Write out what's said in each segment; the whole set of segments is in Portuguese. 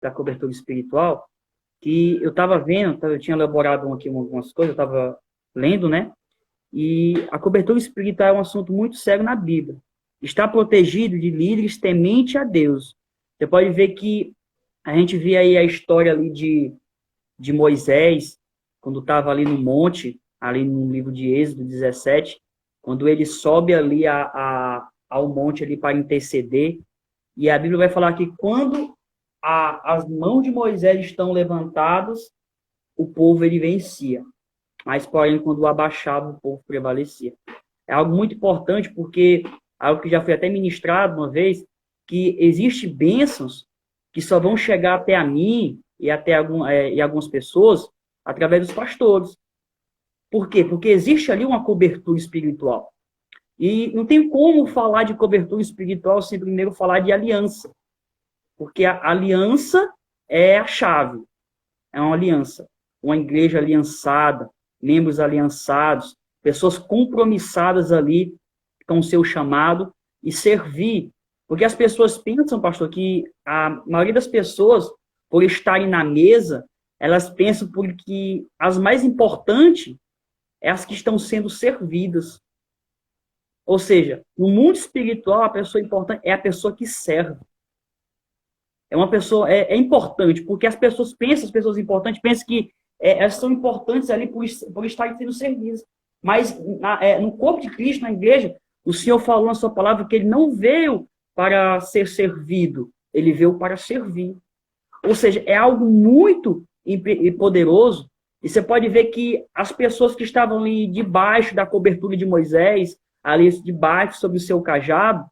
da cobertura espiritual, que eu estava vendo, eu tinha elaborado aqui algumas coisas, eu estava lendo, né? E a cobertura espiritual é um assunto muito sério na Bíblia. Está protegido de líderes temente a Deus. Você pode ver que a gente vê aí a história ali de Moisés, quando estava ali no monte, ali no livro de Êxodo 17, quando ele sobe ali ao monte ali para interceder, e a Bíblia vai falar que quando as mãos de Moisés estão levantadas, o povo ele vencia. Mas, porém, quando abaixava, o povo prevalecia. É algo muito importante, porque algo que já foi até ministrado uma vez, que existe bênçãos que só vão chegar até a mim e até algumas pessoas através dos pastores. Por quê? Porque existe ali uma cobertura espiritual. E não tem como falar de cobertura espiritual sem primeiro falar de aliança. Porque a aliança é a chave. É uma aliança. Uma igreja aliançada, membros aliançados, pessoas compromissadas ali com o seu chamado e servir. Porque as pessoas pensam, pastor, que a maioria das pessoas, por estarem na mesa, elas pensam porque as mais importantes é as que estão sendo servidas. Ou seja, no mundo espiritual, a pessoa importante é a pessoa que serve. É uma pessoa, é importante, porque as pessoas pensam, as pessoas importantes pensam que elas são importantes ali por estarem sendo servidas. Mas no corpo de Cristo, na igreja, o Senhor falou na sua palavra que ele não veio para ser servido, ele veio para servir. Ou seja, é algo muito poderoso, e você pode ver que as pessoas que estavam ali debaixo da cobertura de Moisés, ali debaixo sobre o seu cajado,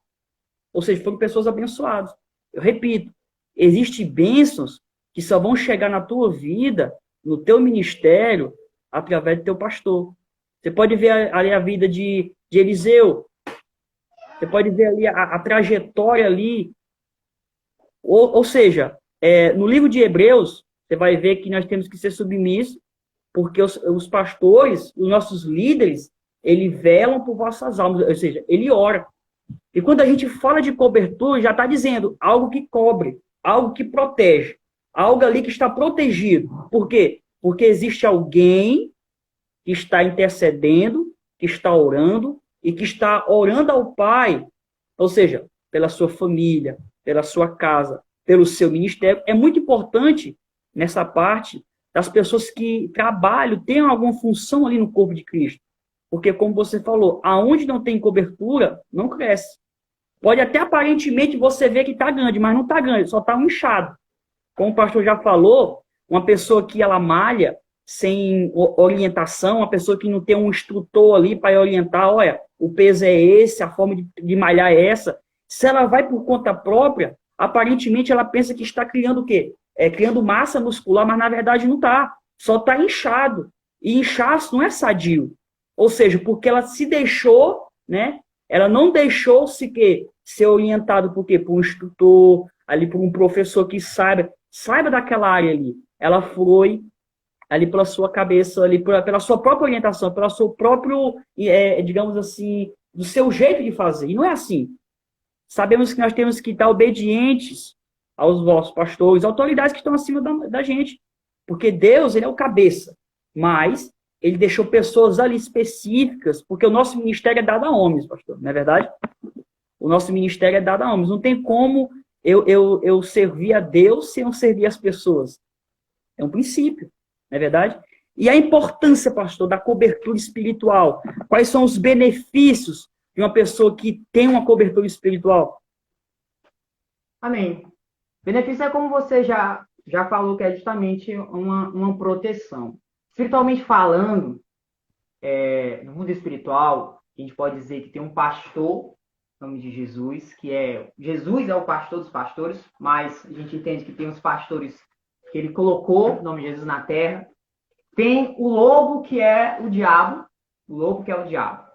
ou seja, foram pessoas abençoadas. Eu repito, existem bênçãos que só vão chegar na tua vida, no teu ministério, através do teu pastor. Você pode ver ali a vida de Eliseu, você pode ver ali a trajetória ali, ou seja, no livro de Hebreus, você vai ver que nós temos que ser submissos, porque os pastores, os nossos líderes, eles velam por vossas almas, ou seja, ele ora. E quando a gente fala de cobertura, já está dizendo algo que cobre, algo que protege, algo ali que está protegido. Por quê? Porque existe alguém que está intercedendo, que está orando e que está orando ao Pai, ou seja, pela sua família, pela sua casa, pelo seu ministério. É muito importante nessa parte das pessoas que trabalham, tenham alguma função ali no corpo de Cristo. Porque, como você falou, aonde não tem cobertura, não cresce. Pode até aparentemente você ver que está grande, mas não está grande, só está um inchado. Como o pastor já falou, uma pessoa que ela malha sem orientação, uma pessoa que não tem um instrutor ali para orientar, olha, o peso é esse, a forma de malhar é essa. Se ela vai por conta própria, aparentemente ela pensa que está criando o quê? Criando massa muscular, mas na verdade não está. Só está inchado. E inchaço não é sadio. Ou seja, porque ela se deixou, né? Ela não deixou ser orientado por quê? Por um instrutor, ali por um professor que saiba daquela área ali. Ela foi ali pela sua cabeça, ali pela sua própria orientação, pelo seu próprio, digamos assim, do seu jeito de fazer. E não é assim. Sabemos que nós temos que estar obedientes aos nossos pastores, autoridades que estão acima da gente. Porque Deus, ele é o cabeça. Mas ele deixou pessoas ali específicas, porque o nosso ministério é dado a homens, pastor, não é verdade? O nosso ministério é dado a homens. Não tem como eu servir a Deus sem eu servir as pessoas. É um princípio, não é verdade? E a importância, pastor, da cobertura espiritual. Quais são os benefícios de uma pessoa que tem uma cobertura espiritual? Amém. Benefício é como você já falou, que é justamente uma proteção. Espiritualmente falando, no mundo espiritual, a gente pode dizer que tem um pastor, em nome de Jesus, Jesus é o pastor dos pastores, mas a gente entende que tem os pastores que ele colocou, em nome de Jesus, na terra. Tem o lobo, que é o diabo. O lobo, que é o diabo.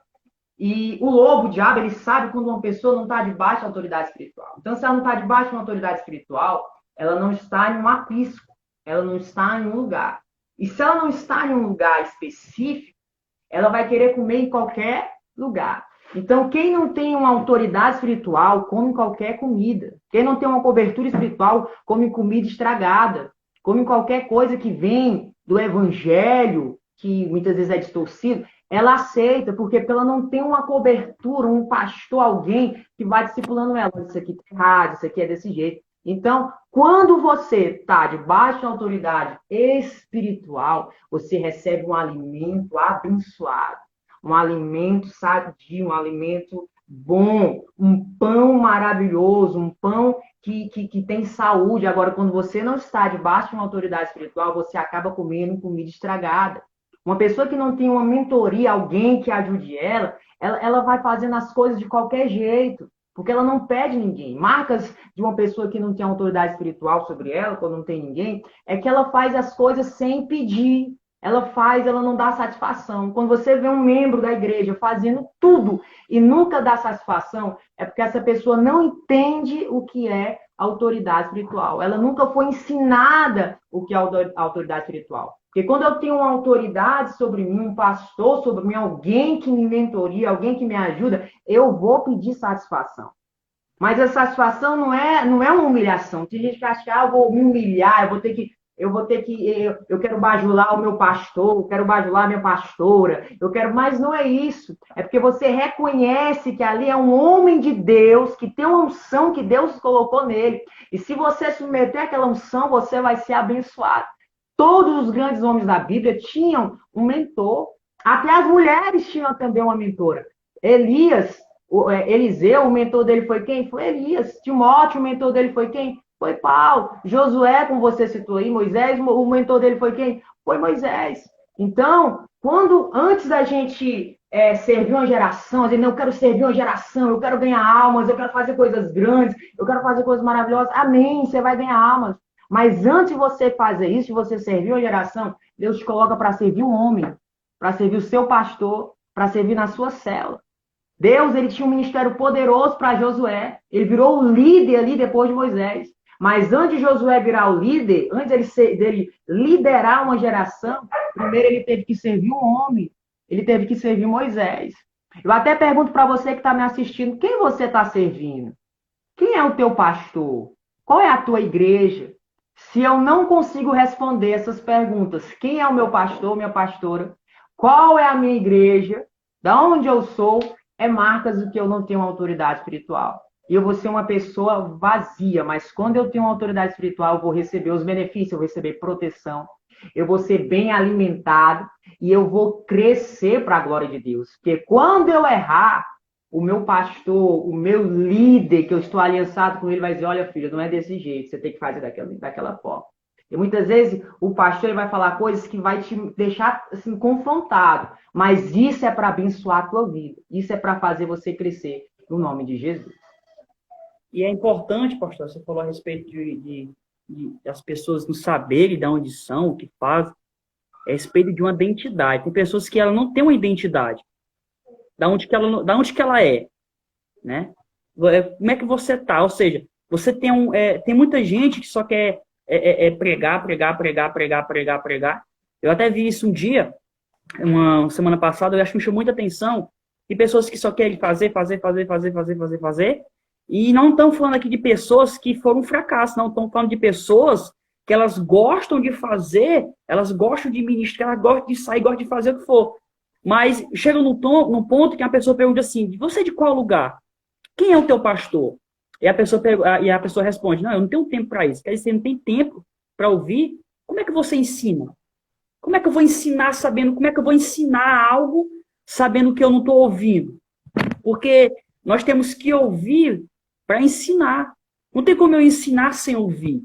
E o lobo, o diabo, ele sabe quando uma pessoa não está debaixo da autoridade espiritual. Então, se ela não está debaixo de uma autoridade espiritual, ela não está em um aprisco, ela não está em um lugar. E se ela não está em um lugar específico, ela vai querer comer em qualquer lugar. Então, quem não tem uma autoridade espiritual, come qualquer comida. Quem não tem uma cobertura espiritual, come comida estragada. Come qualquer coisa que vem do evangelho, que muitas vezes é distorcido, ela aceita, porque ela não tem uma cobertura, um pastor, alguém que vai discipulando ela. Isso aqui tá errado, isso aqui é desse jeito. Então, quando você está debaixo de autoridade espiritual, você recebe um alimento abençoado, um alimento sadio, um alimento bom, um pão maravilhoso, um pão que tem saúde. Agora, quando você não está debaixo de uma autoridade espiritual, você acaba comendo comida estragada. Uma pessoa que não tem uma mentoria, alguém que ajude ela vai fazendo as coisas de qualquer jeito, porque ela não pede ninguém. Marcas de uma pessoa que não tem autoridade espiritual sobre ela, quando não tem ninguém, é que ela faz as coisas sem pedir. Ela faz, ela não dá satisfação. Quando você vê um membro da igreja fazendo tudo e nunca dá satisfação, é porque essa pessoa não entende o que é autoridade espiritual. Ela nunca foi ensinada o que é autoridade espiritual. Porque quando eu tenho uma autoridade sobre mim, um pastor sobre mim, alguém que me mentoria, alguém que me ajuda, eu vou pedir satisfação. Mas a satisfação não é uma humilhação. Tem gente que acha que eu vou me humilhar, eu quero bajular o meu pastor, eu quero bajular a minha pastora, mas não é isso. É porque você reconhece que ali é um homem de Deus, que tem uma unção que Deus colocou nele. E se você submeter aquela unção, você vai ser abençoado. Todos os grandes homens da Bíblia tinham um mentor. Até as mulheres tinham também uma mentora. Eliseu, o mentor dele foi quem? Foi Elias. Timóteo, o mentor dele foi quem? Foi Paulo. Josué, como você citou aí, Moisés, o mentor dele foi quem? Foi Moisés. Então, antes da gente servir uma geração, dizendo, eu quero servir uma geração, eu quero ganhar almas, eu quero fazer coisas grandes, eu quero fazer coisas maravilhosas, amém, você vai ganhar almas. Mas antes de você fazer isso, de você servir uma geração, Deus te coloca para servir um homem, para servir o seu pastor, para servir na sua célula. Deus, ele tinha um ministério poderoso para Josué. Ele virou o líder ali depois de Moisés. Mas antes de Josué virar o líder, antes dele liderar uma geração, primeiro ele teve que servir um homem. Ele teve que servir Moisés. Eu até pergunto para você que está me assistindo, quem você está servindo? Quem é o teu pastor? Qual é a tua igreja? Se eu não consigo responder essas perguntas, quem é o meu pastor, minha pastora? Qual é a minha igreja? Da onde eu sou? É marcas de que eu não tenho autoridade espiritual. E eu vou ser uma pessoa vazia, mas quando eu tenho uma autoridade espiritual, eu vou receber os benefícios, eu vou receber proteção, eu vou ser bem alimentado e eu vou crescer para a glória de Deus. Porque quando eu errar, o meu pastor, o meu líder, que eu estou aliançado com ele, vai dizer, olha, filho, não é desse jeito, você tem que fazer daquela forma. E muitas vezes o pastor ele vai falar coisas que vai te deixar assim, confrontado. Mas isso é para abençoar a tua vida. Isso é para fazer você crescer no nome de Jesus. E é importante, pastor, você falou a respeito de as pessoas não saberem de onde são, o que fazem. É a respeito de uma identidade. Tem pessoas que ela não têm uma identidade. Da onde que ela é, né? Como é que você está? Ou seja, você tem muita gente que só quer pregar. Eu até vi isso um dia, uma semana passada, eu acho que me chamou muita atenção, de pessoas que só querem fazer, e não estão falando aqui de pessoas que foram um fracasso, não, estão falando de pessoas que elas gostam de fazer, elas gostam de ministrar, elas gostam de sair, gostam de fazer o que for. Mas chega num ponto que a pessoa pergunta assim, você é de qual lugar? Quem é o teu pastor? E a pessoa responde, não, eu não tenho tempo para isso. Quer dizer, você não tem tempo para ouvir? Como é que você ensina? Como é que eu vou ensinar como é que eu vou ensinar algo sabendo que eu não estou ouvindo? Porque nós temos que ouvir para ensinar. Não tem como eu ensinar sem ouvir.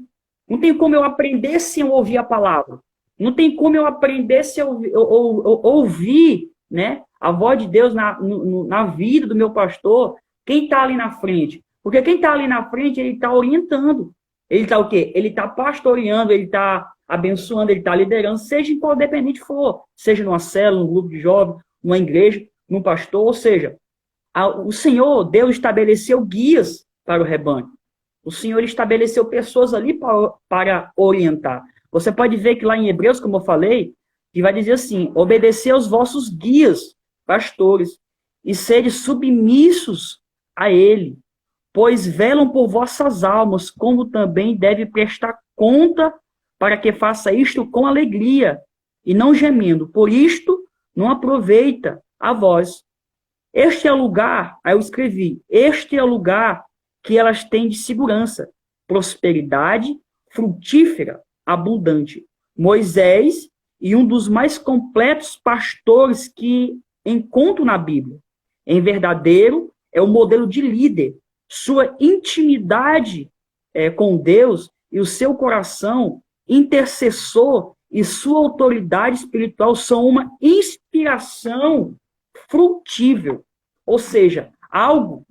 Não tem como eu aprender sem eu ouvir a palavra. Não tem como eu aprender se eu ouvir, né, a voz de Deus na vida do meu pastor, quem está ali na frente. Porque quem está ali na frente, ele está orientando. Ele está o quê? Ele está pastoreando, ele está abençoando, ele está liderando, seja em qual dependente for. Seja numa célula, num grupo de jovens, numa igreja, num pastor. Ou seja, o Senhor, Deus estabeleceu guias para o rebanho. O Senhor estabeleceu pessoas ali para orientar. Você pode ver que lá em Hebreus, como eu falei, que vai dizer assim, obedecer aos vossos guias, pastores. e sede submissos a ele, pois velam por vossas almas, como também deve prestar conta, para que faça isto com alegria, e não gemendo. Por isto, não aproveita a vós. Este é o lugar, aí eu escrevi, este é o lugar que elas têm de segurança, prosperidade, frutífera, abundante. Moisés, e um dos mais completos pastores que encontro na Bíblia. Em verdadeiro, é o modelo de líder. Sua intimidade com Deus e o seu coração intercessor e sua autoridade espiritual são uma inspiração frutível. Ou seja, algo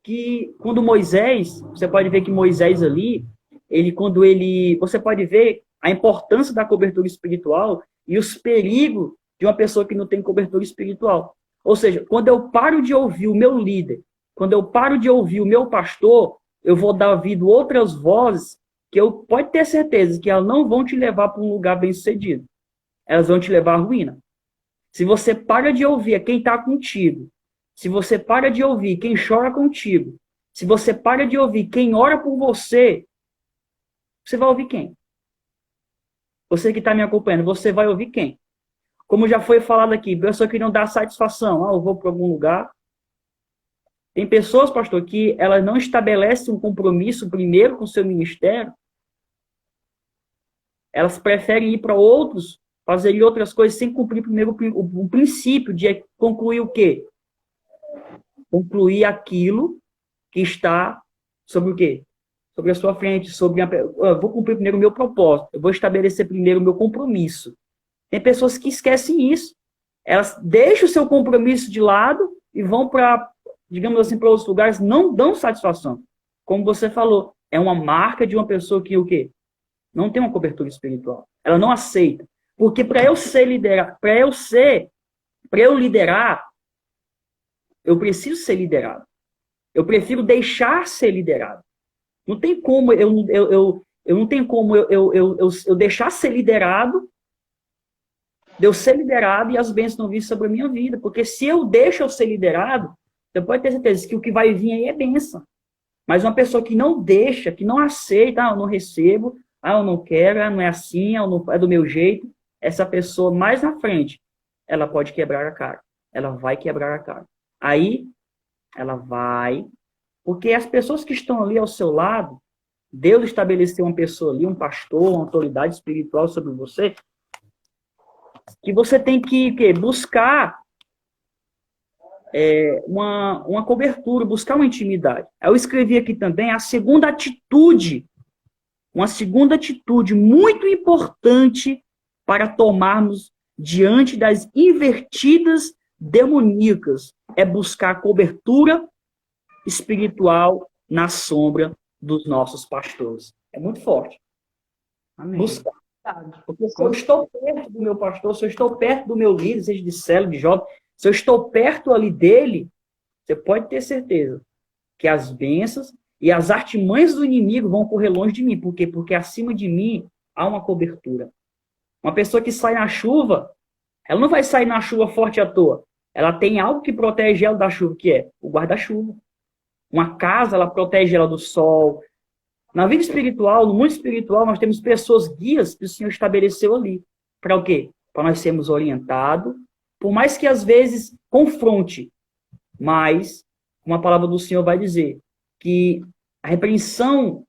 que quando Moisés, você pode ver que Moisés ali, você pode ver a importância da cobertura espiritual e os perigos de uma pessoa que não tem cobertura espiritual. Ou seja, quando eu paro de ouvir o meu líder, quando eu paro de ouvir o meu pastor, eu vou dar ouvido a outras vozes que eu pode ter certeza que elas não vão te levar para um lugar bem-sucedido. Elas vão te levar à ruína. Se você para de ouvir quem está contigo, se você para de ouvir quem chora contigo, se você para de ouvir quem ora por você, você vai ouvir quem? Você que está me acompanhando, você vai ouvir quem? Como já foi falado aqui, pessoa que não dá satisfação. Eu vou para algum lugar. Tem pessoas, pastor, que elas não estabelecem um compromisso primeiro com o seu ministério. Elas preferem ir para outros, fazerem outras coisas sem cumprir primeiro o princípio de concluir o quê? Concluir aquilo que está sobre o quê? Sobre a sua frente, eu vou cumprir primeiro o meu propósito, eu vou estabelecer primeiro o meu compromisso. Tem pessoas que esquecem isso. Elas deixam o seu compromisso de lado e vão para, digamos assim, para outros lugares, não dão satisfação. Como você falou, é uma marca de uma pessoa que o quê? Não tem uma cobertura espiritual. Ela não aceita. Porque para eu liderar, eu preciso ser liderado. Eu prefiro deixar ser liderado. Não tem como eu deixar ser liderado, de eu ser liderado e as bênçãos não virem sobre a minha vida. Porque se eu deixo eu ser liderado, você pode ter certeza que o que vai vir aí é bênção. Mas uma pessoa que não deixa, que não aceita, eu não recebo, eu não quero, não é assim, é do meu jeito, essa pessoa mais na frente, ela pode quebrar a cara. Ela vai quebrar a cara. Aí, ela vai... Porque as pessoas que estão ali ao seu lado, Deus estabeleceu uma pessoa ali, um pastor, uma autoridade espiritual sobre você, que você tem que buscar uma cobertura, buscar uma intimidade. Eu escrevi aqui também uma segunda atitude muito importante para tomarmos diante das invertidas demoníacas, é buscar cobertura espiritual na sombra dos nossos pastores. É muito forte. Amém. Buscar. Porque se eu estou perto do meu pastor, se eu estou perto do meu líder, seja de célula, de jovem, se eu estou perto ali dele, você pode ter certeza que as bênçãos e as artimanhas do inimigo vão correr longe de mim. Por quê? Porque acima de mim há uma cobertura. Uma pessoa que sai na chuva, ela não vai sair na chuva forte à toa. Ela tem algo que protege ela da chuva, que é o guarda-chuva. Uma casa, ela protege ela do sol. Na vida espiritual, no mundo espiritual, nós temos pessoas guias que o Senhor estabeleceu ali. Para o quê? Para nós sermos orientados, por mais que às vezes confronte, mas uma palavra do Senhor vai dizer que a repreensão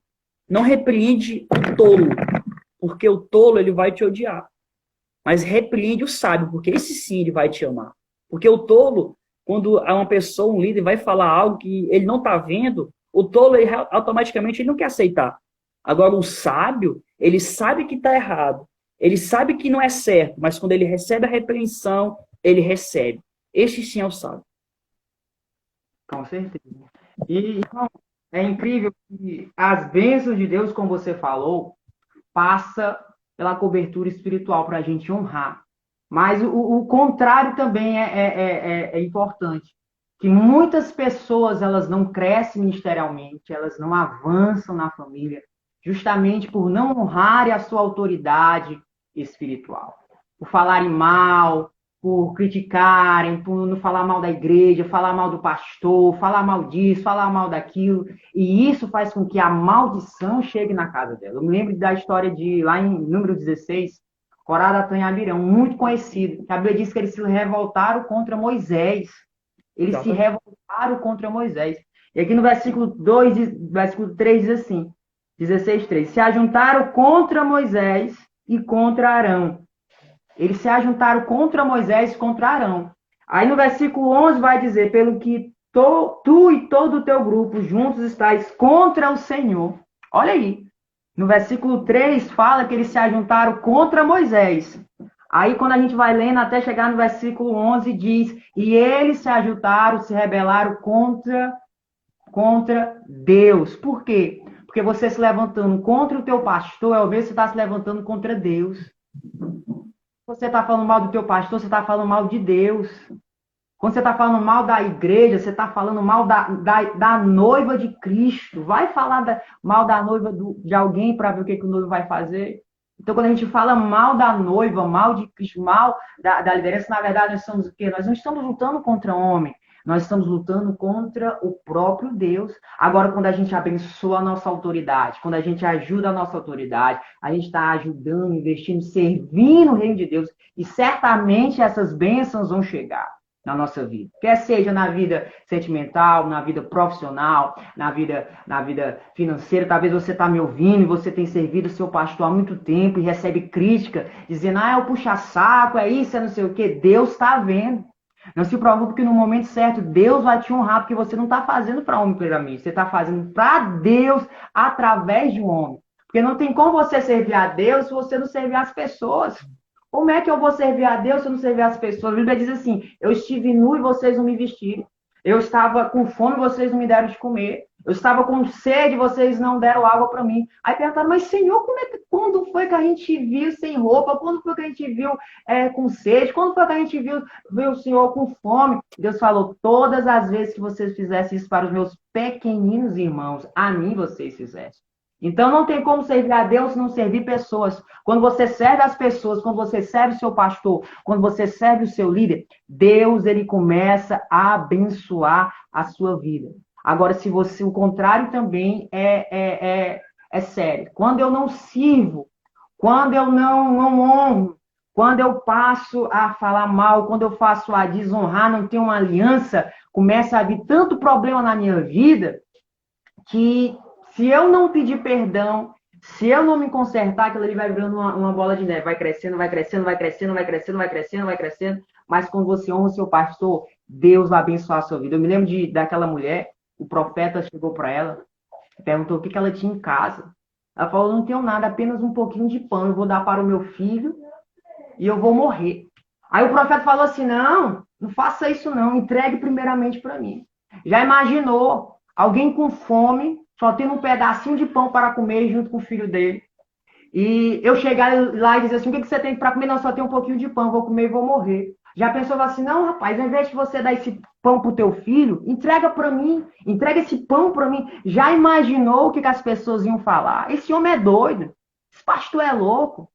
não repreende o tolo, porque o tolo ele vai te odiar. Mas repreende o sábio, porque esse sim ele vai te amar. Porque o tolo, quando uma pessoa, um líder, vai falar algo que ele não está vendo, o tolo, ele, automaticamente, ele não quer aceitar. Agora, o sábio, ele sabe que está errado. Ele sabe que não é certo, mas quando ele recebe a repreensão, ele recebe. Este sim é o sábio. Com certeza. E então, é incrível que as bênçãos de Deus, como você falou, passa pela cobertura espiritual para a gente honrar. Mas o contrário também é importante. Que muitas pessoas elas não crescem ministerialmente, elas não avançam na família, justamente por não honrarem a sua autoridade espiritual. Por falarem mal, por criticarem, por não falar mal da igreja, falar mal do pastor, falar mal disso, falar mal daquilo. E isso faz com que a maldição chegue na casa dela. Eu me lembro da história de, lá em número 16, Corá, Datã e Abirão, muito conhecido. A Bíblia diz que eles se revoltaram contra Moisés. Eles se Exatamente. revoltaram contra Moisés. E aqui no versículo 2, versículo 3 diz assim, 16:3, se ajuntaram contra Moisés e contra Arão. Eles se ajuntaram contra Moisés e contra Arão. Aí no versículo 11 vai dizer, pelo que tu e todo o teu grupo juntos estáis contra o Senhor. Olha aí. No versículo 3 fala que eles se ajuntaram contra Moisés. Aí quando a gente vai lendo até chegar no versículo 11 diz, e eles se ajuntaram, se rebelaram contra Deus. Por quê? Porque você se levantando contra o teu pastor, ao ver você está se levantando contra Deus. Você está falando mal do teu pastor, você está falando mal de Deus. Quando você está falando mal da igreja, você está falando mal da noiva de Cristo. Vai falar mal da noiva de alguém para ver o que o noivo vai fazer? Então, quando a gente fala mal da noiva, mal de Cristo, mal da liderança, na verdade, nós somos o quê? Nós não estamos lutando contra homem. Nós estamos lutando contra o próprio Deus. Agora, quando a gente abençoa a nossa autoridade, quando a gente ajuda a nossa autoridade, a gente está ajudando, investindo, servindo o reino de Deus. E certamente essas bênçãos vão chegar na nossa vida. Quer seja na vida sentimental, na vida profissional, na vida financeira. Talvez você está me ouvindo e você tem servido o seu pastor há muito tempo e recebe crítica, dizendo, é o puxa-saco, é isso, é não sei o quê. Deus está vendo. Não se preocupe que no momento certo Deus vai te honrar, porque você não está fazendo para homem primeiramente, você está fazendo para Deus através de um homem. Porque não tem como você servir a Deus se você não servir as pessoas. Como é que eu vou servir a Deus se eu não servir as pessoas? A Bíblia diz assim, eu estive nu e vocês não me vestiram. Eu estava com fome e vocês não me deram de comer. Eu estava com sede e vocês não deram água para mim. Aí perguntaram, mas Senhor, quando foi que a gente viu sem roupa? Quando foi que a gente viu com sede? Quando foi que a gente viu o Senhor com fome? Deus falou, todas as vezes que vocês fizessem isso para os meus pequeninos irmãos, a mim vocês fizessem. Então não tem como servir a Deus se não servir pessoas. Quando você serve as pessoas, quando você serve o seu pastor, quando você serve o seu líder, Deus ele começa a abençoar a sua vida. Agora, se você o contrário também é sério. Quando eu não sirvo, quando eu não honro, quando eu passo a falar mal, quando eu faço a desonrar, não tenho uma aliança, começa a vir tanto problema na minha vida que se eu não pedir perdão, se eu não me consertar, aquilo ali vai virando uma bola de neve. Vai crescendo, vai crescendo, vai crescendo, vai crescendo, vai crescendo, vai crescendo. Mas quando você honra o seu pastor, Deus vai abençoar a sua vida. Eu me lembro daquela mulher, o profeta chegou para ela, perguntou o que ela tinha em casa. Ela falou, não tenho nada, apenas um pouquinho de pão. Eu vou dar para o meu filho e eu vou morrer. Aí o profeta falou assim, não faça isso não, entregue primeiramente para mim. Já imaginou alguém com fome, só tendo um pedacinho de pão para comer junto com o filho dele. E eu chegar lá e dizer assim, o que você tem para comer? Não, só tem um pouquinho de pão, vou comer e vou morrer. Já pensou assim, não, rapaz, ao invés de você dar esse pão pro teu filho, entrega para mim, entrega esse pão para mim. Já imaginou o que as pessoas iam falar? Esse homem é doido, esse pastor é louco.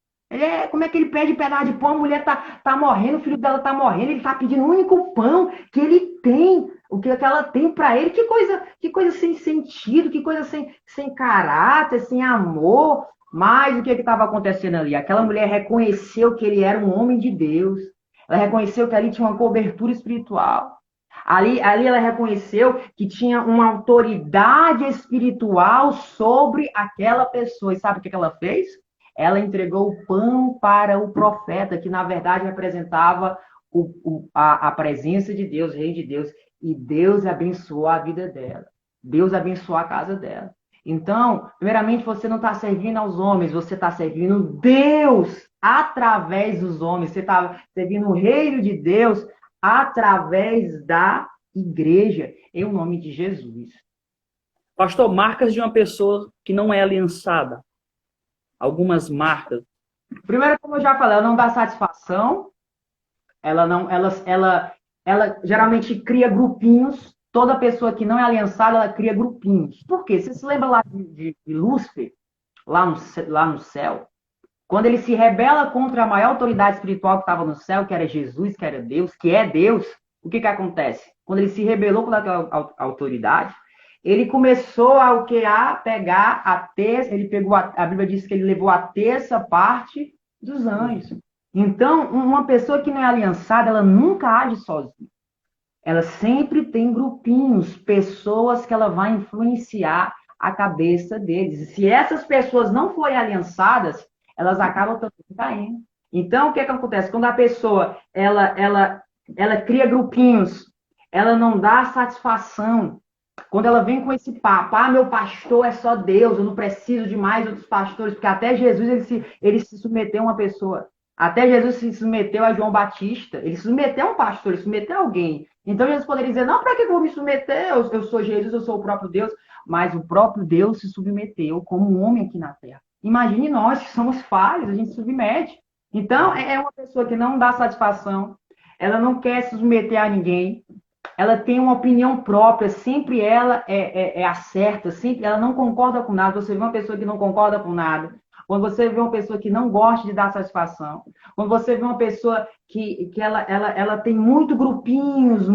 Como é que ele pede pedaço de pão? A mulher tá morrendo, o filho dela tá morrendo, ele tá pedindo o único pão que ele tem, o que ela tem para ele. Que coisa sem sentido, que coisa sem caráter, sem amor. Mas o que estava acontecendo ali? Aquela mulher reconheceu que ele era um homem de Deus. Ela reconheceu que ali tinha uma cobertura espiritual. Ali ela reconheceu que tinha uma autoridade espiritual sobre aquela pessoa. E sabe o que ela fez? Ela entregou o pão para o profeta, que na verdade representava a presença de Deus, o rei de Deus. E Deus abençoou a vida dela. Deus abençoou a casa dela. Então, primeiramente, você não está servindo aos homens, você está servindo Deus através dos homens. Você está servindo o reino de Deus através da igreja, em nome de Jesus. Pastor, marcas de uma pessoa que não é aliançada. Algumas marcas. Primeiro, como eu já falei, ela não dá satisfação. Ela geralmente cria grupinhos. Toda pessoa que não é aliançada, ela cria grupinhos. Por quê? Você se lembra lá de Lúcifer, lá no céu? Quando ele se rebela contra a maior autoridade espiritual que estava no céu, que era Jesus, que era Deus, que é Deus, o que acontece? Quando ele se rebelou contra aquela autoridade, ele começou a, o que? A pegar a terça, ele pegou, a Bíblia diz que ele levou a terça parte dos anjos. Então, uma pessoa que não é aliançada, ela nunca age sozinha. Ela sempre tem grupinhos, pessoas que ela vai influenciar a cabeça deles. E se essas pessoas não forem aliançadas, elas acabam também caindo. Então, o que acontece? Quando a pessoa ela cria grupinhos, ela não dá satisfação. Quando ela vem com esse papo, meu pastor é só Deus, eu não preciso de mais outros pastores, porque até Jesus ele se submeteu a uma pessoa. Até Jesus se submeteu a João Batista, ele se submeteu a um pastor, ele se submeteu a alguém. Então Jesus poderia dizer, não, para que eu vou me submeter? Eu sou Jesus, eu sou o próprio Deus. Mas o próprio Deus se submeteu como um homem aqui na Terra. Imagine nós que somos falhos, a gente se submete. Então, é uma pessoa que não dá satisfação, ela não quer se submeter a ninguém, ela tem uma opinião própria, sempre ela é a certa, sempre ela não concorda com nada. Você vê uma pessoa que não concorda com nada, quando você vê uma pessoa que não gosta de dar satisfação, quando você vê uma pessoa que ela tem muito grupinhos,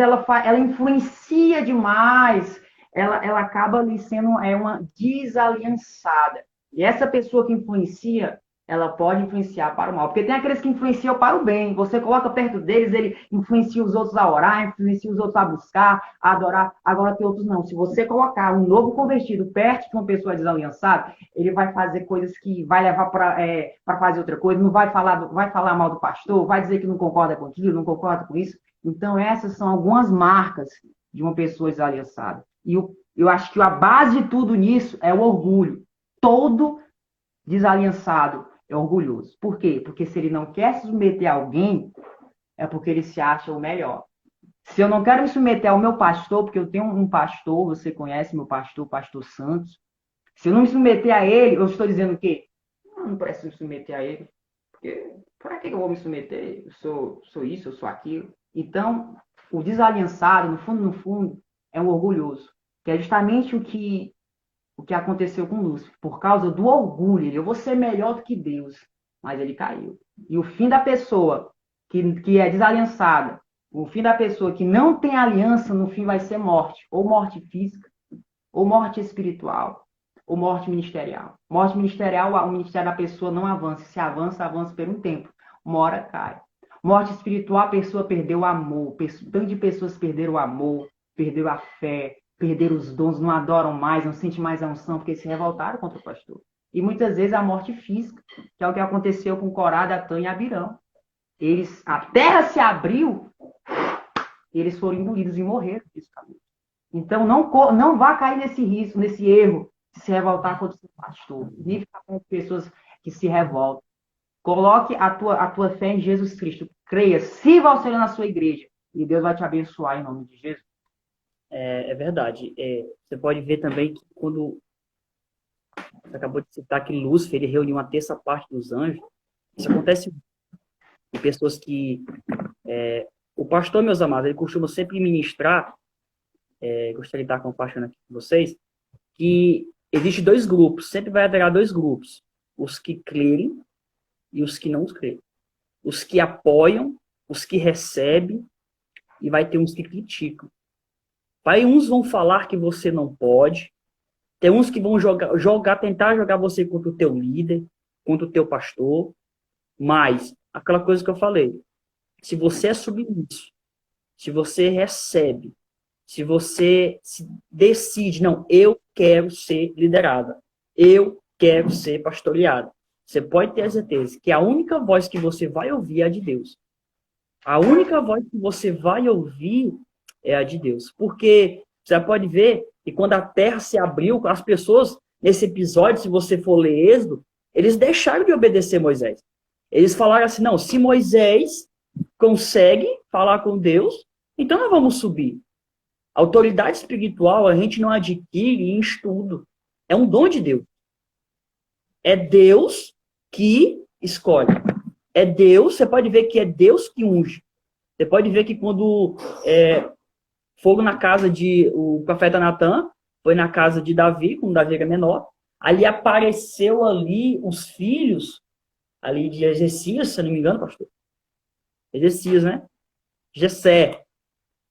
ela influencia demais, ela acaba ali sendo uma desaliançada. E essa pessoa que influencia, ela pode influenciar para o mal. Porque tem aqueles que influenciam para o bem. Você coloca perto deles, ele influencia os outros a orar, influencia os outros a buscar, a adorar. Agora tem outros não. Se você colocar um novo convertido perto de uma pessoa desaliançada, ele vai fazer coisas que vai levar para fazer outra coisa, não vai falar mal do pastor, vai dizer que não concorda com aquilo, não concorda com isso. Então, essas são algumas marcas de uma pessoa desaliançada. E eu acho que a base de tudo nisso é o orgulho. Todo desaliançado é orgulhoso. Por quê? Porque se ele não quer se submeter a alguém, é porque ele se acha o melhor. Se eu não quero me submeter ao meu pastor, porque eu tenho um pastor, você conhece meu pastor, o pastor Santos. Se eu não me submeter a ele, eu estou dizendo o quê? Eu não preciso me submeter a ele. Porque para que eu vou me submeter? Eu sou isso, eu sou aquilo. Então, o desaliançado, no fundo, é um orgulhoso. Que é justamente o que aconteceu com Lúcifer. Por causa do orgulho, eu vou ser melhor do que Deus. Mas ele caiu. E o fim da pessoa que é desaliançada, o fim da pessoa que não tem aliança, no fim vai ser morte. Ou morte física, ou morte espiritual, ou morte ministerial. Morte ministerial, o ministério da pessoa não avança. Se avança, avança por um tempo. Uma hora cai. Morte espiritual, a pessoa perdeu o amor. Tanto de pessoas perderam o amor, perdeu a fé, perderam os dons, não adoram mais, não sentem mais a unção, porque se revoltaram contra o pastor. E muitas vezes a morte física, que é o que aconteceu com Corá, Datã e Abirão. A terra se abriu, eles foram engolidos e morreram fisicamente. Então não vá cair nesse risco, nesse erro de se revoltar contra o seu pastor. Nem ficar com pessoas que se revoltam. Coloque a tua fé em Jesus Cristo. Creia, sirva ao Senhor na sua igreja. E Deus vai te abençoar em nome de Jesus. É verdade. Você pode ver também que quando você acabou de citar que Lúcifer ele reuniu uma terça parte dos anjos, isso acontece em pessoas que... o pastor, meus amados, ele costuma sempre ministrar, gostaria de estar compartilhando aqui com vocês, que existe dois grupos, sempre vai haver dois grupos, os que crerem e os que não creem. Os que apoiam, os que recebem, e vai ter uns que criticam. Aí uns vão falar que você não pode, tem uns que vão tentar jogar você contra o teu líder, contra o teu pastor, mas aquela coisa que eu falei, se você é submisso, se você recebe, se você se decide, não, eu quero ser liderada, eu quero ser pastoreada, você pode ter a certeza que a única voz que você vai ouvir é a de Deus. A única voz que você vai ouvir é a de Deus. Porque você pode ver que quando a terra se abriu, as pessoas, nesse episódio, se você for ler Êxodo, eles deixaram de obedecer Moisés. Eles falaram assim, não, se Moisés consegue falar com Deus, então nós vamos subir. A autoridade espiritual a gente não adquire em estudo. É um dom de Deus. É Deus que escolhe. É Deus, você pode ver que é Deus que unge. Você pode ver que quando foram na casa o profeta Natan, foi na casa de Davi, quando Davi era menor, Ali apareceu ali os filhos ali de Ezecias, se eu não me engano, pastor. Ezecias, né? Jessé.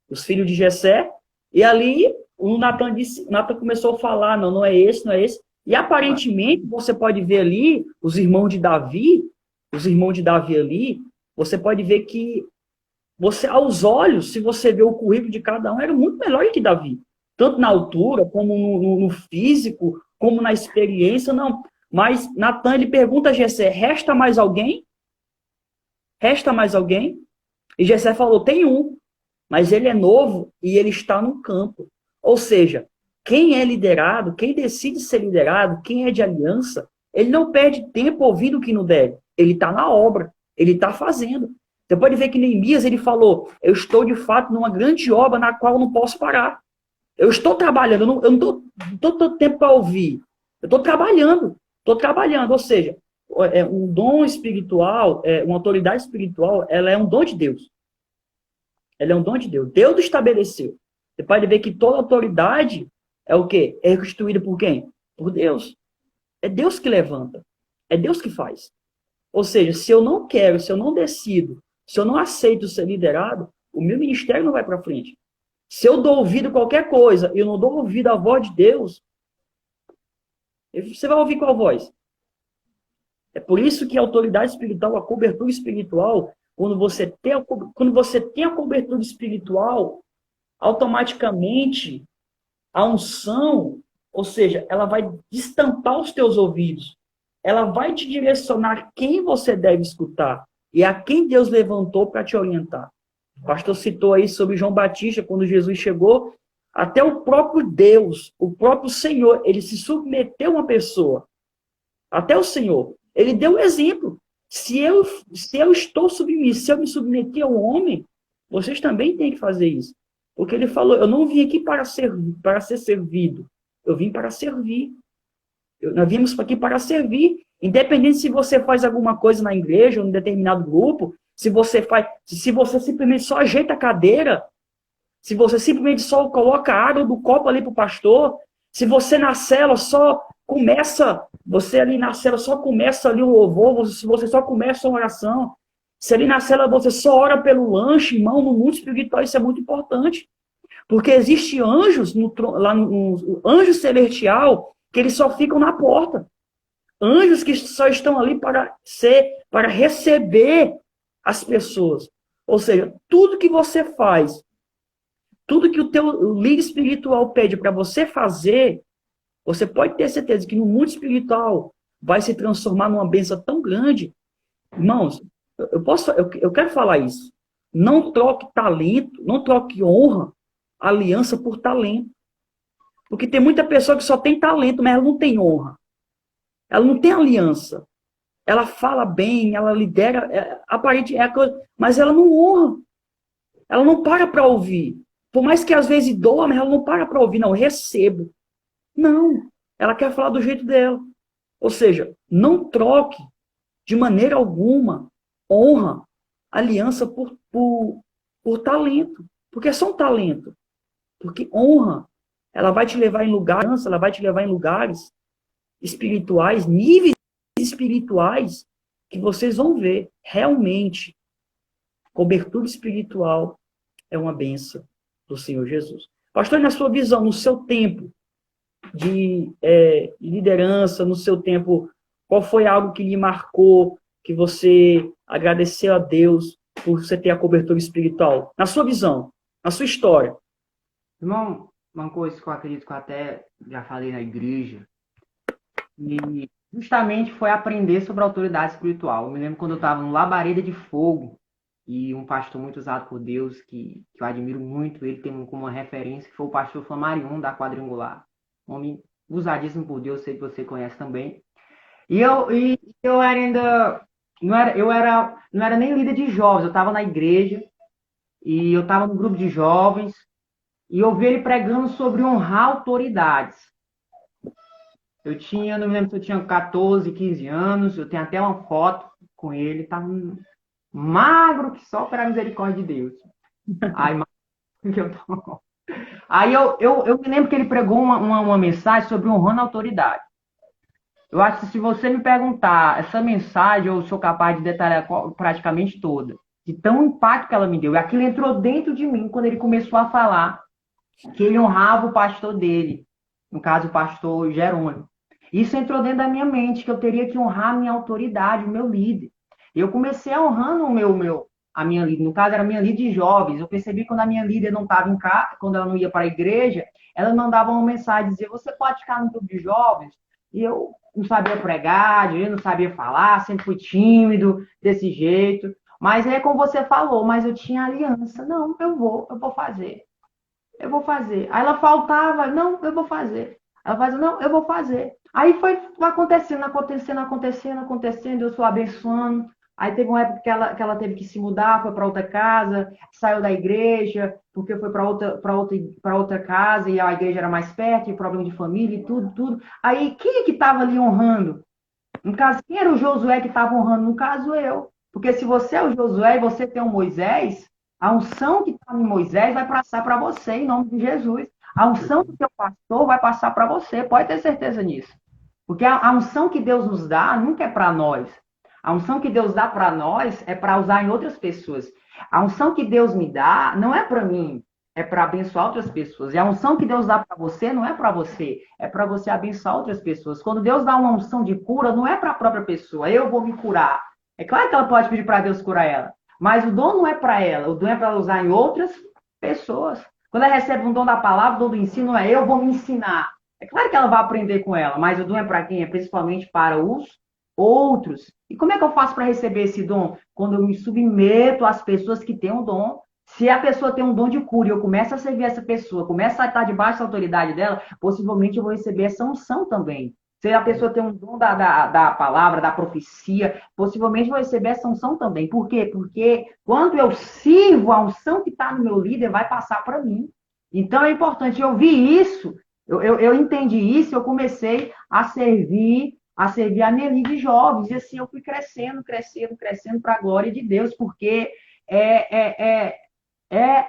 Os filhos de Jessé. E ali o Natan disse, o Natan começou a falar, não, não é esse, não é esse. E aparentemente você pode ver ali os irmãos de Davi ali, você pode ver que você, aos olhos, se você vê o currículo de cada um, era muito melhor que Davi. Tanto na altura, como no físico, como na experiência, não. Mas Natan, ele pergunta a Jessé, resta mais alguém? Resta mais alguém? E Jessé falou, tem um, mas ele é novo e ele está no campo. Ou seja, quem é liderado, quem decide ser liderado, quem é de aliança, ele não perde tempo ouvindo o que não deve. Ele está na obra, ele está fazendo. Você pode ver que Neemias, ele falou, eu estou de fato numa grande obra na qual eu não posso parar. Eu estou trabalhando, eu não estou todo tempo para ouvir. Eu estou trabalhando. Ou seja, um dom espiritual, uma autoridade espiritual, ela é um dom de Deus. Ela é um dom de Deus. Deus estabeleceu. Você pode ver que toda autoridade é o quê? É constituída por quem? Por Deus. É Deus que levanta. É Deus que faz. Ou seja, se eu não quero, se eu não decido, se eu não aceito ser liderado, o meu ministério não vai para frente. Se eu dou ouvido a qualquer coisa e eu não dou ouvido à voz de Deus, você vai ouvir qual voz? É por isso que a autoridade espiritual, a cobertura espiritual, quando você tem a cobertura espiritual, automaticamente a unção, ou seja, ela vai destampar os teus ouvidos. Ela vai te direcionar quem você deve escutar e a quem Deus levantou para te orientar. O pastor citou aí sobre João Batista, quando Jesus chegou, até o próprio Deus, o próprio Senhor, ele se submeteu a uma pessoa. Até o Senhor. Ele deu o exemplo. Se eu estou submisso, se eu me submeter ao homem, vocês também têm que fazer isso. Porque ele falou, eu não vim aqui para ser servido. Eu vim para servir. Nós vimos aqui para servir. Independente se você faz alguma coisa na igreja, ou em determinado grupo, se você simplesmente só ajeita a cadeira, se você simplesmente só coloca a água do copo ali para o pastor, se você na cela só começa, você ali na cela só começa ali o louvor, se você só começa a oração, se ali na cela você só ora pelo lanche, irmão, no mundo espiritual isso é muito importante. Porque existe anjos, no anjo celestial, que eles só ficam na porta. Anjos que só estão ali para receber as pessoas. Ou seja, tudo que você faz, tudo que o teu líder espiritual pede para você fazer, você pode ter certeza que no mundo espiritual vai se transformar numa bênção tão grande. Irmãos, eu quero falar isso. Não troque talento, não troque honra, aliança por talento. Porque tem muita pessoa que só tem talento, mas ela não tem honra. Ela não tem aliança. Ela fala bem, ela lidera, aparente é coisa, mas ela não honra. Ela não para ouvir. Por mais que às vezes doa, mas ela não para ouvir. Não, eu recebo. Não, ela quer falar do jeito dela. Ou seja, não troque de maneira alguma honra, aliança por talento. Porque é só um talento. Porque honra, ela vai te levar em lugares, ela vai te levar em lugares espirituais, níveis espirituais, que vocês vão ver realmente. Cobertura espiritual é uma bênção do Senhor Jesus. Pastor, na sua visão, no seu tempo de liderança, no seu tempo, qual foi algo que lhe marcou, que você agradeceu a Deus por você ter a cobertura espiritual? Na sua visão, na sua história. Irmão, uma coisa que eu acredito que eu até já falei na igreja, e justamente foi aprender sobre a autoridade espiritual. Eu me lembro quando eu estava no Labareda de Fogo, e um pastor muito usado por Deus, que eu admiro muito, ele tem como uma referência, que foi o pastor Flamarion, da Quadrangular. Um homem usadíssimo por Deus, sei que você conhece também. E eu ainda não era nem líder de jovens, eu estava na igreja, e eu estava no grupo de jovens, e eu vi ele pregando sobre honrar autoridades. Não me lembro se eu tinha 14, 15 anos, eu tenho até uma foto com ele, estava magro que só para a misericórdia de Deus. Aí eu me lembro que ele pregou uma mensagem sobre honrando a autoridade. Eu acho que se você me perguntar essa mensagem, eu sou capaz de detalhar praticamente toda. De tão impacto que ela me deu. E aquilo entrou dentro de mim quando ele começou a falar que ele honrava o pastor dele. No caso, o pastor Jerônimo. Isso entrou dentro da minha mente, que eu teria que honrar a minha autoridade, o meu líder. Eu comecei a honrando a minha líder. No caso, era a minha líder de jovens. Eu percebi que quando a minha líder não estava em casa, quando ela não ia para a igreja, ela mandava uma mensagem, dizia, você pode ficar no grupo de jovens? E eu não sabia pregar, eu não sabia falar, sempre fui tímido, desse jeito. Mas é como você falou, mas eu tinha aliança. Não, eu vou fazer. Eu vou fazer. Aí ela faltava, não, eu vou fazer. Ela fazia, não, eu vou fazer. Aí foi acontecendo, eu sou abençoando. Aí teve uma época que ela teve que se mudar, foi para outra casa, saiu da igreja, porque foi para outra casa e a igreja era mais perto, e problema de família e tudo, tudo. Aí quem é que estava ali honrando? No caso, quem era o Josué que estava honrando? No caso, eu. Porque se você é o Josué e você tem o Moisés, a unção que está em Moisés vai passar para você, em nome de Jesus. A unção do teu pastor vai passar para você, pode ter certeza nisso. Porque a unção que Deus nos dá nunca é para nós. A unção que Deus dá para nós é para usar em outras pessoas. A unção que Deus me dá não é para mim, é para abençoar outras pessoas. E a unção que Deus dá para você não é para você, é para você abençoar outras pessoas. Quando Deus dá uma unção de cura, não é para a própria pessoa, eu vou me curar. É claro que ela pode pedir para Deus curar ela, mas o dom não é para ela, o dom é para ela usar em outras pessoas. Quando ela recebe um dom da palavra, o dom do ensino não é eu vou me ensinar. É claro que ela vai aprender com ela, mas o dom é para quem? É principalmente para os outros. E como é que eu faço para receber esse dom? Quando eu me submeto às pessoas que têm o dom. Se a pessoa tem um dom de cura e eu começo a servir essa pessoa, começo a estar debaixo da autoridade dela, possivelmente eu vou receber essa unção também. Se a pessoa tem um dom da palavra, da profecia, possivelmente eu vou receber essa unção também. Por quê? Porque quando eu sirvo, a unção que está no meu líder vai passar para mim. Então é importante, eu vi isso, eu entendi isso, eu comecei a servir a minha líder de jovens, e assim eu fui crescendo, crescendo, crescendo para a glória de Deus, porque é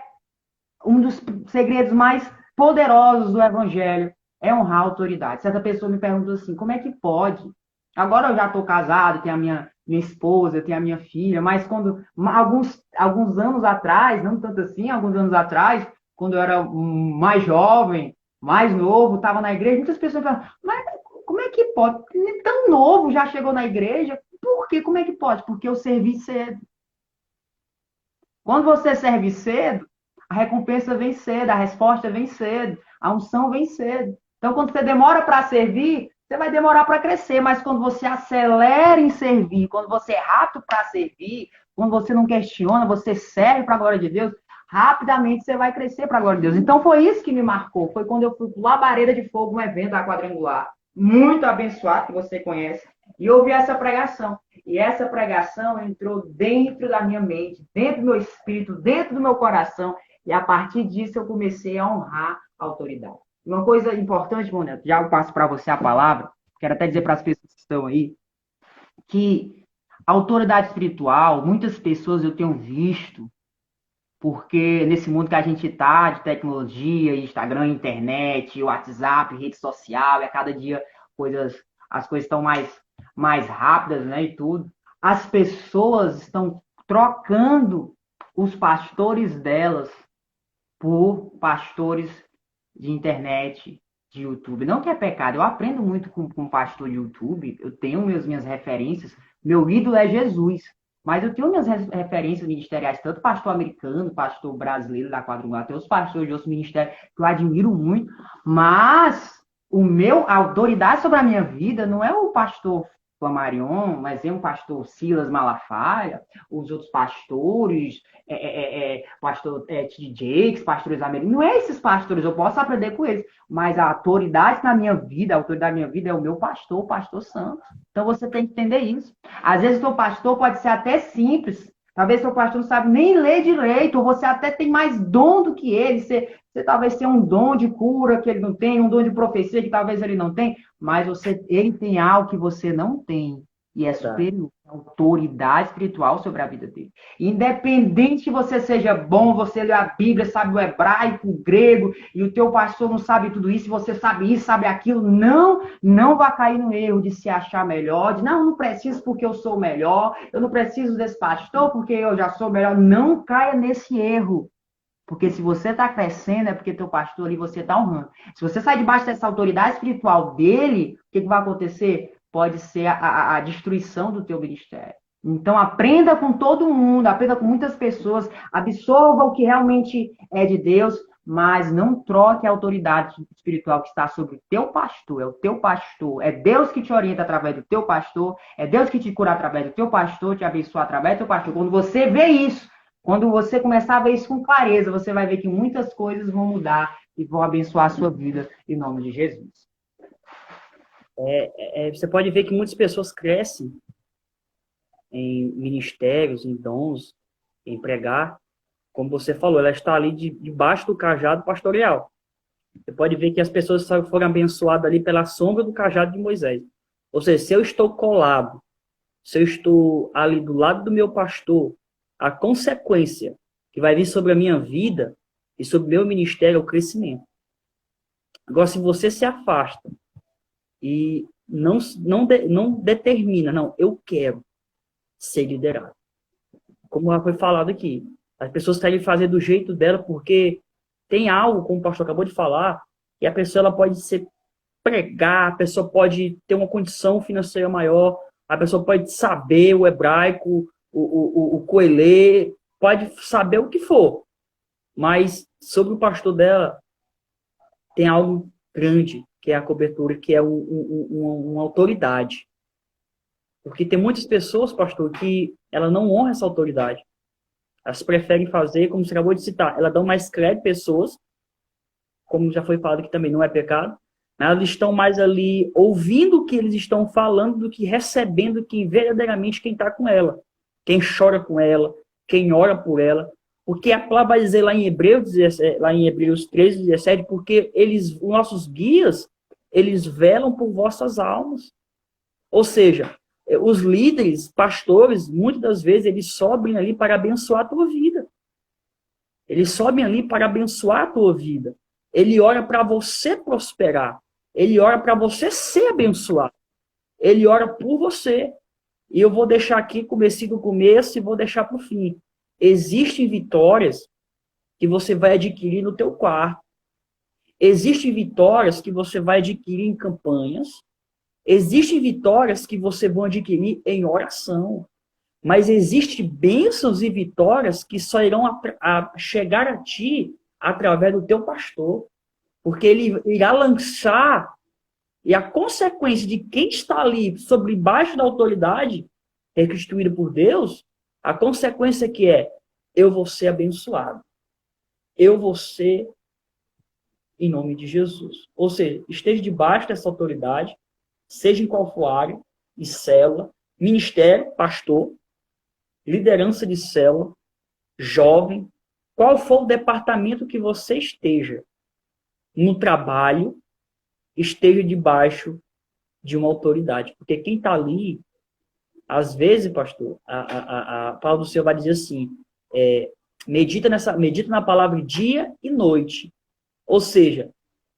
um dos segredos mais poderosos do Evangelho, é honrar a autoridade. Certa pessoa me perguntou assim, como é que pode? Agora eu já estou casado, tenho a minha esposa, tenho a minha filha, mas quando alguns anos atrás, não tanto assim, alguns anos atrás, quando eu era mais jovem, mais novo, estava na igreja, muitas pessoas falam, mas como é que pode? Tão novo, já chegou na igreja, por quê? Como é que pode? Porque eu servi cedo. Quando você serve cedo, a recompensa vem cedo, a resposta vem cedo, a unção vem cedo. Então, quando você demora para servir, você vai demorar para crescer, mas quando você acelera em servir, quando você é rápido para servir, quando você não questiona, você serve para a glória de Deus, rapidamente você vai crescer para a glória de Deus. Então, foi isso que me marcou. Foi quando eu fui para Labareda de Fogo, um evento da Quadrangular, muito abençoado, que você conhece, e ouvi essa pregação. E essa pregação entrou dentro da minha mente, dentro do meu espírito, dentro do meu coração. E a partir disso eu comecei a honrar a autoridade. Uma coisa importante, Moneto, já eu passo para você a palavra, quero até dizer para as pessoas que estão aí, que a autoridade espiritual, muitas pessoas eu tenho visto, porque nesse mundo que a gente está, de tecnologia, Instagram, internet, WhatsApp, rede social, e a cada dia as coisas estão mais rápidas, né, e tudo. As pessoas estão trocando os pastores delas por pastores de internet, de YouTube. Não que é pecado, eu aprendo muito com pastor de YouTube, eu tenho minhas referências, meu ídolo é Jesus, mas eu tenho minhas referências ministeriais, tanto pastor americano, pastor brasileiro da Quadrangular, até os pastores de outros ministérios que eu admiro muito, mas a autoridade sobre a minha vida não é o pastor Flamarion, mas é um pastor Silas Malafaia, os outros pastores, pastor T.D. Jakes, pastores americanos, não é esses pastores, eu posso aprender com eles, mas a autoridade na minha vida, a autoridade da minha vida é o meu pastor, o pastor Santos. Então você tem que entender isso. Às vezes o seu pastor pode ser até simples, talvez seu pastor não sabe nem ler direito, ou você até tem mais dom do que ele, você talvez tenha um dom de cura que ele não tem, um dom de profecia que talvez ele não tem, mas ele tem algo que você não tem. e é superior à autoridade espiritual sobre a vida dele. Independente que você seja bom, você lê a Bíblia, sabe o hebraico, o grego, e o teu pastor não sabe tudo isso, você sabe isso, sabe aquilo, não vai cair no erro de se achar melhor, de não preciso porque eu sou melhor, eu não preciso desse pastor porque eu já sou melhor. Não caia nesse erro. Porque se você está crescendo, é porque teu pastor ali você está honrando. Se você sai debaixo dessa autoridade espiritual dele, o que vai acontecer? Pode ser a destruição do teu ministério. Então, aprenda com todo mundo, aprenda com muitas pessoas, absorva o que realmente é de Deus, mas não troque a autoridade espiritual que está sobre o teu pastor. É o teu pastor. É Deus que te orienta através do teu pastor. É Deus que te cura através do teu pastor, te abençoa através do teu pastor. Quando você vê isso, quando você começar a ver isso com clareza, você vai ver que muitas coisas vão mudar e vão abençoar a sua vida em nome de Jesus. Você pode ver que muitas pessoas crescem em ministérios, em dons, em pregar. Como você falou, ela está ali debaixo do cajado pastoreal. Você pode ver que as pessoas foram abençoadas ali pela sombra do cajado de Moisés. Ou seja, se eu estou colado, se eu estou ali do lado do meu pastor, a consequência que vai vir sobre a minha vida e sobre o meu ministério é o crescimento. Agora, se você se afasta e não determina, não, eu quero ser liderado. Como já foi falado aqui, as pessoas querem fazer do jeito dela porque tem algo, como o pastor acabou de falar, e a pessoa ela pode ser pregar, a pessoa pode ter uma condição financeira maior, a pessoa pode saber o hebraico, o coelê, pode saber o que for, mas sobre o pastor dela tem algo grande, que é a cobertura, que é uma autoridade. Porque tem muitas pessoas, pastor, que ela não honra essa autoridade. Elas preferem fazer, como você acabou de citar, elas dão mais crédito a pessoas, como já foi falado que também não é pecado, mas elas estão mais ali ouvindo o que eles estão falando do que recebendo verdadeiramente quem está com ela, quem chora com ela, quem ora por ela. Porque a palavra vai dizer lá em Hebreus 13, 17, porque os nossos guias, eles velam por vossas almas. Ou seja, os líderes, pastores, muitas das vezes, eles sobem ali para abençoar a tua vida. Eles sobem ali para abençoar a tua vida. Ele ora para você prosperar. Ele ora para você ser abençoado. Ele ora por você. E eu vou deixar aqui, comecei do começo e vou deixar para o fim. Existem vitórias que você vai adquirir no teu quarto. Existem vitórias que você vai adquirir em campanhas. Existem vitórias que você vai adquirir em oração. Mas existem bênçãos e vitórias que só irão chegar a ti através do teu pastor. Porque ele irá lançar, e a consequência de quem está ali sobre baixo da autoridade, reconstruída por Deus, a consequência que é, eu vou ser abençoado. Eu vou ser em nome de Jesus. Ou seja, esteja debaixo dessa autoridade, seja em qual for área, e célula, ministério, pastor, liderança de célula, jovem, qual for o departamento que você esteja no trabalho, esteja debaixo de uma autoridade. Porque quem está ali, às vezes, pastor, a palavra do Senhor vai dizer assim, medita na palavra dia e noite. Ou seja,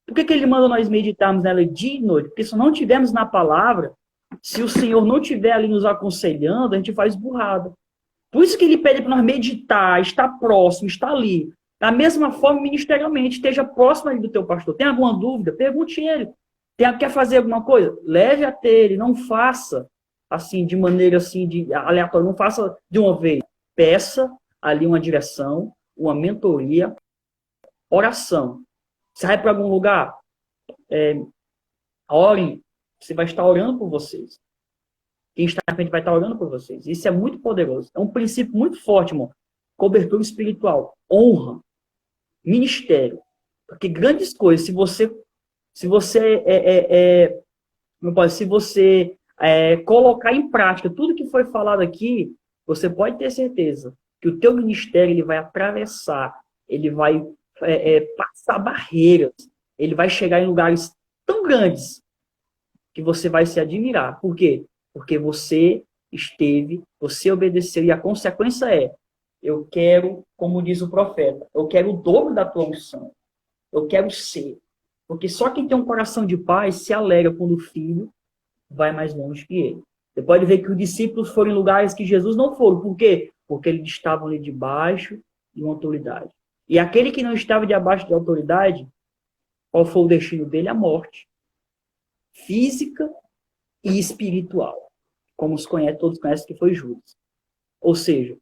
por que ele manda nós meditarmos nela dia e noite? Porque se não tivermos na palavra, se o Senhor não estiver ali nos aconselhando, a gente faz burrada. Por isso que ele pede para nós meditar, estar próximo, estar ali. Da mesma forma, ministerialmente, esteja próximo ali do teu pastor. Tem alguma dúvida? Pergunte ele. Quer fazer alguma coisa? Leve até ele. Não faça assim, de maneira assim, aleatória. Não faça de uma vez. Peça ali uma direção, uma mentoria, oração. Você vai para algum lugar? Orem. Você vai estar orando por vocês. Quem está na frente vai estar orando por vocês. Isso é muito poderoso. É um princípio muito forte, irmão. Cobertura espiritual. Honra. Ministério. Porque grandes coisas, se você colocar em prática tudo que foi falado aqui, você pode ter certeza que o teu ministério ele vai atravessar, ele vai passar barreiras, ele vai chegar em lugares tão grandes que você vai se admirar. Por quê? Porque você esteve, você obedeceu, e a consequência é, eu quero, como diz o profeta, eu quero o dobro da tua unção. Eu quero ser. Porque só quem tem um coração de paz se alegra quando o filho vai mais longe que ele. Você pode ver que os discípulos foram em lugares que Jesus não foi. Por quê? Porque eles estavam ali debaixo de uma autoridade. E aquele que não estava debaixo de autoridade, qual foi o destino dele? A morte. Física e espiritual. Como todos conhecem que foi Judas. Ou seja,